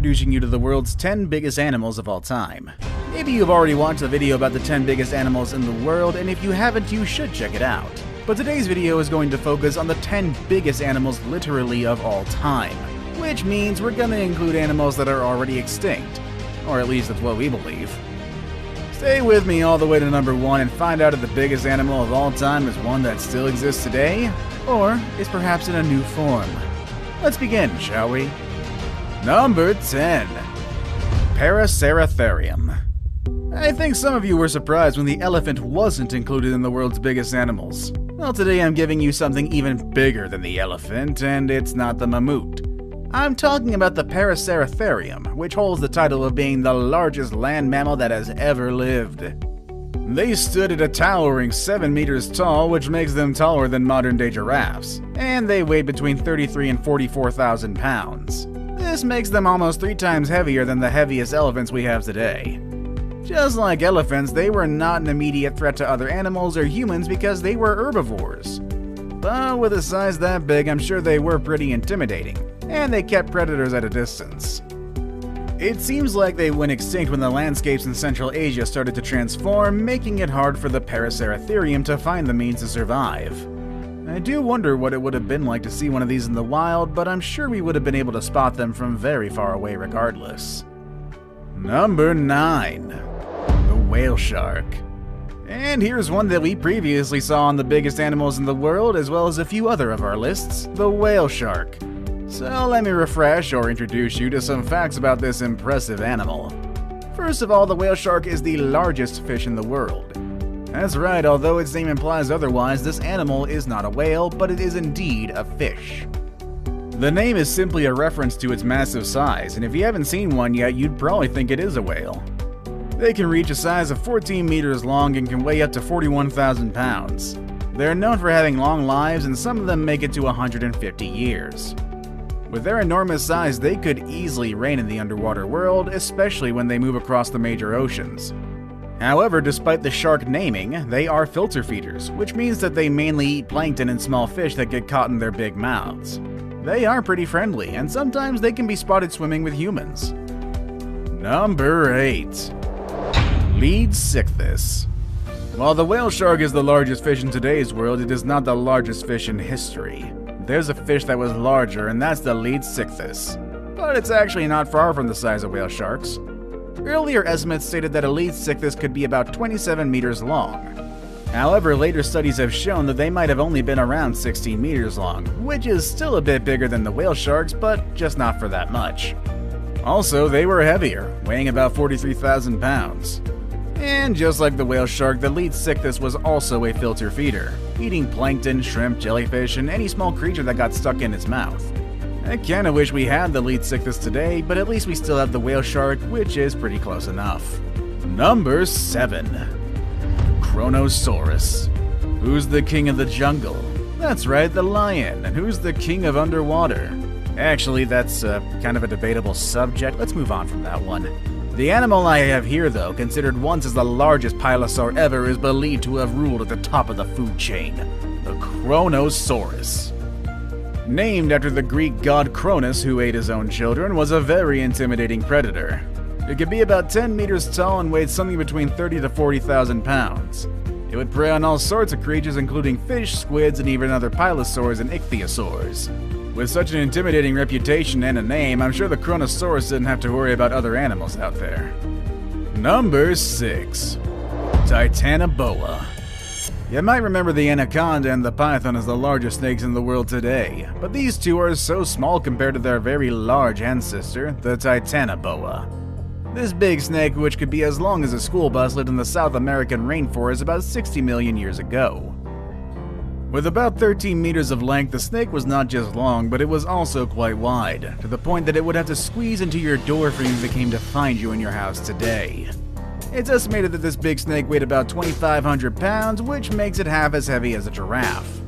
introducing you to the world's 10 biggest animals of all time. Maybe you've already watched the video about the 10 biggest animals in the world, and if you haven't, you should check it out. But today's video is going to focus on the 10 biggest animals literally of all time, which means we're gonna include animals that are already extinct. Or at least that's what we believe. Stay with me all the way to number 1 and find out if the biggest animal of all time is one that still exists today, or is perhaps in a new form. Let's begin, shall we? Number 10. Paraceratherium. I think some of you were surprised when the elephant wasn't included in the world's biggest animals. Well, today I'm giving you something even bigger than the elephant, and it's not the mammoth. I'm talking about the Paraceratherium, which holds the title of being the largest land mammal that has ever lived. They stood at a towering 7 meters tall, which makes them taller than modern-day giraffes, and they weighed between 33 and 44,000 pounds. This makes them almost 3 times heavier than the heaviest elephants we have today. Just like elephants, they were not an immediate threat to other animals or humans because they were herbivores. But with a size that big, I'm sure they were pretty intimidating, and they kept predators at a distance. It seems like they went extinct when the landscapes in Central Asia started to transform, making it hard for the Paraceratherium to find the means to survive. I do wonder what it would have been like to see one of these in the wild, but I'm sure we would have been able to spot them from very far away regardless. Number 9. The whale shark. And here's one that we previously saw on the biggest animals in the world, as well as a few other of our lists, the whale shark. So let me refresh or introduce you to some facts about this impressive animal. First of all, the whale shark is the largest fish in the world. That's right, although its name implies otherwise, this animal is not a whale, but it is indeed a fish. The name is simply a reference to its massive size, and if you haven't seen one yet, you'd probably think it is a whale. They can reach a size of 14 meters long and can weigh up to 41,000 pounds. They're known for having long lives, and some of them make it to 150 years. With their enormous size, they could easily reign in the underwater world, especially when they move across the major oceans. However, despite the shark naming, they are filter feeders, which means that they mainly eat plankton and small fish that get caught in their big mouths. They are pretty friendly, and sometimes they can be spotted swimming with humans. Number 8. Leadsichthys. While the whale shark is the largest fish in today's world, it is not the largest fish in history. There's a fish that was larger, and that's the Leadsichthys. But it's actually not far from the size of whale sharks. Earlier estimates stated that a Leadsichthys could be about 27 meters long. However, later studies have shown that they might have only been around 16 meters long, which is still a bit bigger than the whale sharks, but just not for that much. Also, they were heavier, weighing about 43,000 pounds. And just like the whale shark, the Leadsichthys was also a filter feeder, eating plankton, shrimp, jellyfish, and any small creature that got stuck in its mouth. I kinda wish we had the Leadsichthys today, but at least we still have the whale shark, which is pretty close enough. Number 7. Kronosaurus. Who's the king of the jungle? That's right, the lion. And who's the king of underwater? Actually, that's kind of a debatable subject. Let's move on from that one. The animal I have here, though, considered once as the largest pilosaur ever, is believed to have ruled at the top of the food chain, the Kronosaurus. Named after the Greek god Cronus, who ate his own children, was a very intimidating predator. It could be about 10 meters tall and weighed something between 30 to 40,000 pounds. It would prey on all sorts of creatures, including fish, squids, and even other pilosaurs and ichthyosaurs. With such an intimidating reputation and a name, I'm sure the Kronosaurus didn't have to worry about other animals out there. Number 6. Titanoboa. You might remember the anaconda and the python as the largest snakes in the world today, but these two are so small compared to their very large ancestor, the Titanoboa. This big snake, which could be as long as a school bus, lived in the South American rainforest about 60 million years ago. With about 13 meters of length, the snake was not just long, but it was also quite wide, to the point that it would have to squeeze into your door for you if it came to find you in your house today. It's estimated that this big snake weighed about 2,500 pounds, which makes it half as heavy as a giraffe.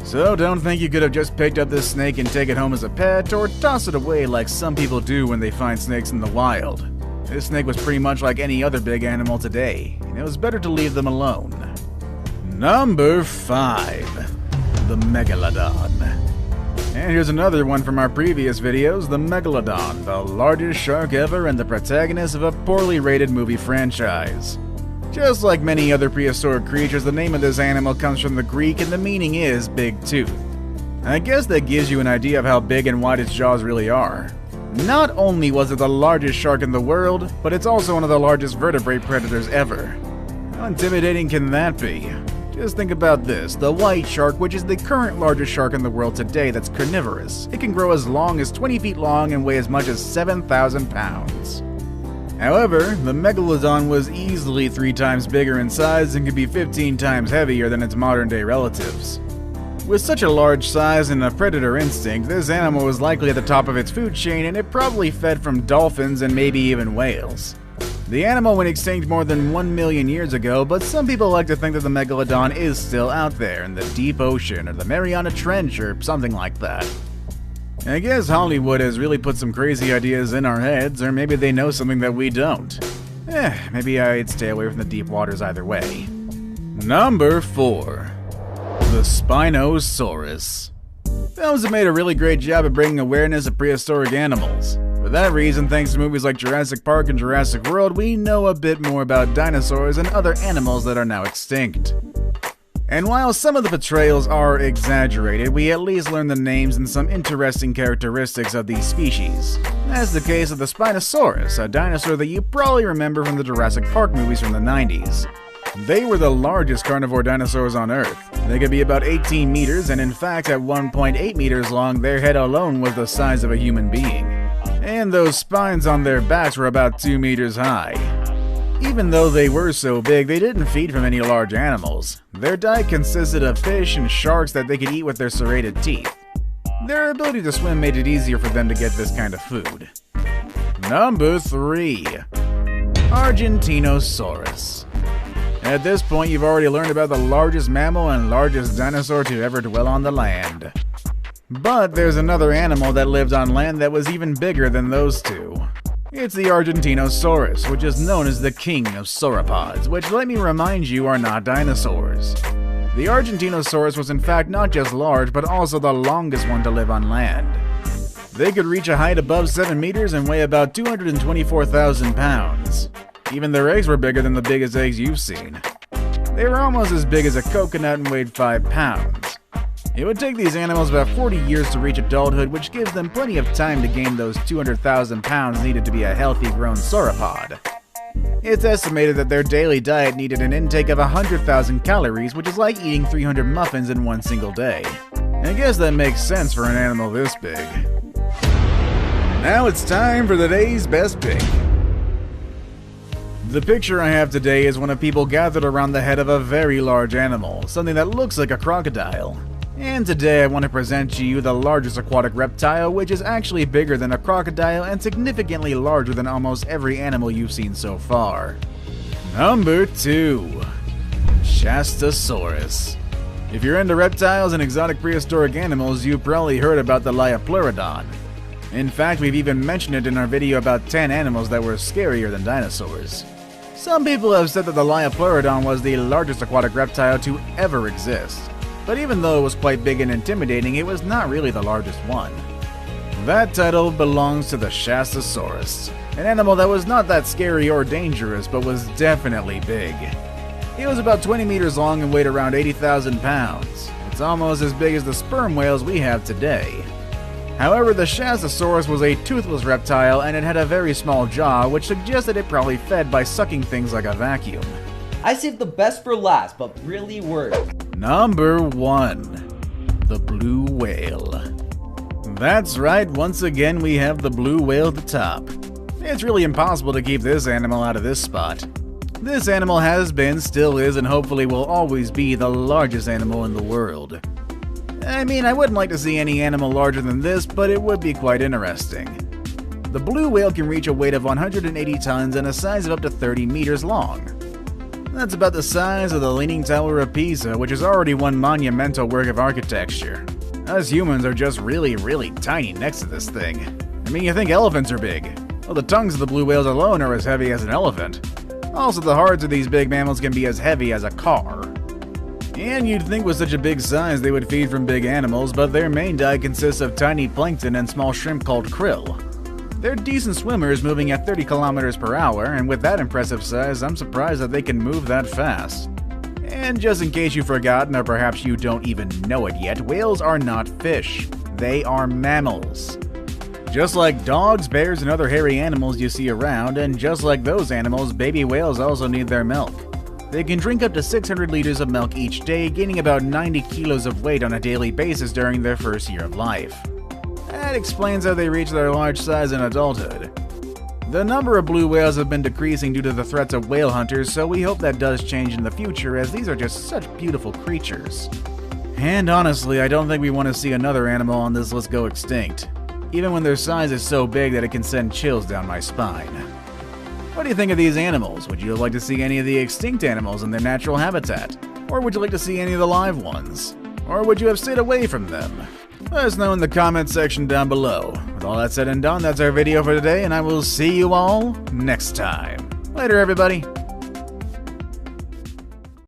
So don't think you could have just picked up this snake and take it home as a pet, or toss it away like some people do when they find snakes in the wild. This snake was pretty much like any other big animal today, and it was better to leave them alone. Number 5. The Megalodon. And here's another one from our previous videos, the Megalodon, the largest shark ever and the protagonist of a poorly rated movie franchise. Just like many other prehistoric creatures, the name of this animal comes from the Greek and the meaning is big tooth. I guess that gives you an idea of how big and wide its jaws really are. Not only was it the largest shark in the world, but it's also one of the largest vertebrate predators ever. How intimidating can that be? Just think about this, the white shark, which is the current largest shark in the world today that's carnivorous. It can grow as long as 20 feet long and weigh as much as 7,000 pounds. However, the Megalodon was easily 3 times bigger in size and could be 15 times heavier than its modern-day relatives. With such a large size and a predator instinct, this animal was likely at the top of its food chain and it probably fed from dolphins and maybe even whales. The animal went extinct more than 1 million years ago, but some people like to think that the Megalodon is still out there in the deep ocean or the Mariana Trench or something like that. I guess Hollywood has really put some crazy ideas in our heads, or maybe they know something that we don't. Maybe I'd stay away from the deep waters either way. Number 4. The Spinosaurus. Films have made a really great job of bringing awareness of prehistoric animals. For that reason, thanks to movies like Jurassic Park and Jurassic World, we know a bit more about dinosaurs and other animals that are now extinct. And while some of the portrayals are exaggerated, we at least learn the names and some interesting characteristics of these species. That's the case of the Spinosaurus, a dinosaur that you probably remember from the Jurassic Park movies from the 90s. They were the largest carnivore dinosaurs on Earth. They could be about 18 meters, and in fact at 1.8 meters long, their head alone was the size of a human being. And those spines on their backs were about 2 meters high. Even though they were so big, they didn't feed from any large animals. Their diet consisted of fish and sharks that they could eat with their serrated teeth. Their ability to swim made it easier for them to get this kind of food. Number 3. Argentinosaurus. At this point, you've already learned about the largest mammal and largest dinosaur to ever dwell on the land. But there's another animal that lived on land that was even bigger than those two. It's the Argentinosaurus, which is known as the king of sauropods, which, let me remind you, are not dinosaurs. The Argentinosaurus was in fact not just large, but also the longest one to live on land. They could reach a height above 7 meters and weigh about 224,000 pounds. Even their eggs were bigger than the biggest eggs you've seen. They were almost as big as a coconut and weighed 5 pounds. It would take these animals about 40 years to reach adulthood, which gives them plenty of time to gain those 200,000 pounds needed to be a healthy grown sauropod. It's estimated that their daily diet needed an intake of 100,000 calories, which is like eating 300 muffins in one single day. I guess that makes sense for an animal this big. Now it's time for the day's best pick. The picture I have today is one of people gathered around the head of a very large animal, something that looks like a crocodile. And today I want to present to you the largest aquatic reptile, which is actually bigger than a crocodile and significantly larger than almost every animal you've seen so far. Number 2. Shastasaurus. If you're into reptiles and exotic prehistoric animals, you've probably heard about the Liopleurodon. In fact, we've even mentioned it in our video about 10 animals that were scarier than dinosaurs. Some people have said that the Liopleurodon was the largest aquatic reptile to ever exist. But even though it was quite big and intimidating, it was not really the largest one. That title belongs to the Shastasaurus, an animal that was not that scary or dangerous, but was definitely big. It was about 20 meters long and weighed around 80,000 pounds. It's almost as big as the sperm whales we have today. However, the Shastasaurus was a toothless reptile and it had a very small jaw, which suggested it probably fed by sucking things like a vacuum. I saved the best for last, but really worked. Number 1. The blue whale. That's right, once again we have the blue whale at the top. It's really impossible to keep this animal out of this spot. This animal has been, still is, and hopefully will always be the largest animal in the world. I mean, I wouldn't like to see any animal larger than this, but it would be quite interesting. The blue whale can reach a weight of 180 tons and a size of up to 30 meters long. That's about the size of the Leaning Tower of Pisa, which is already one monumental work of architecture. Us humans are just really, really tiny next to this thing. I mean, you think elephants are big. Well, the tongues of the blue whales alone are as heavy as an elephant. Also, the hearts of these big mammals can be as heavy as a car. And you'd think with such a big size they would feed from big animals, but their main diet consists of tiny plankton and small shrimp called krill. They're decent swimmers, moving at 30 kilometers per hour, and with that impressive size, I'm surprised that they can move that fast. And just in case you've forgotten, or perhaps you don't even know it yet, whales are not fish. They are mammals. Just like dogs, bears, and other hairy animals you see around, and just like those animals, baby whales also need their milk. They can drink up to 600 liters of milk each day, gaining about 90 kilos of weight on a daily basis during their first year of life. That explains how they reach their large size in adulthood. The number of blue whales have been decreasing due to the threats of whale hunters, so we hope that does change in the future, as these are just such beautiful creatures. And honestly, I don't think we want to see another animal on this list go extinct, even when their size is so big that it can send chills down my spine. What do you think of these animals? Would you like to see any of the extinct animals in their natural habitat? Or would you like to see any of the live ones? Or would you have stayed away from them? Let us know in the comment section down below. With all that said and done, that's our video for today, and I will see you all next time. Later, everybody.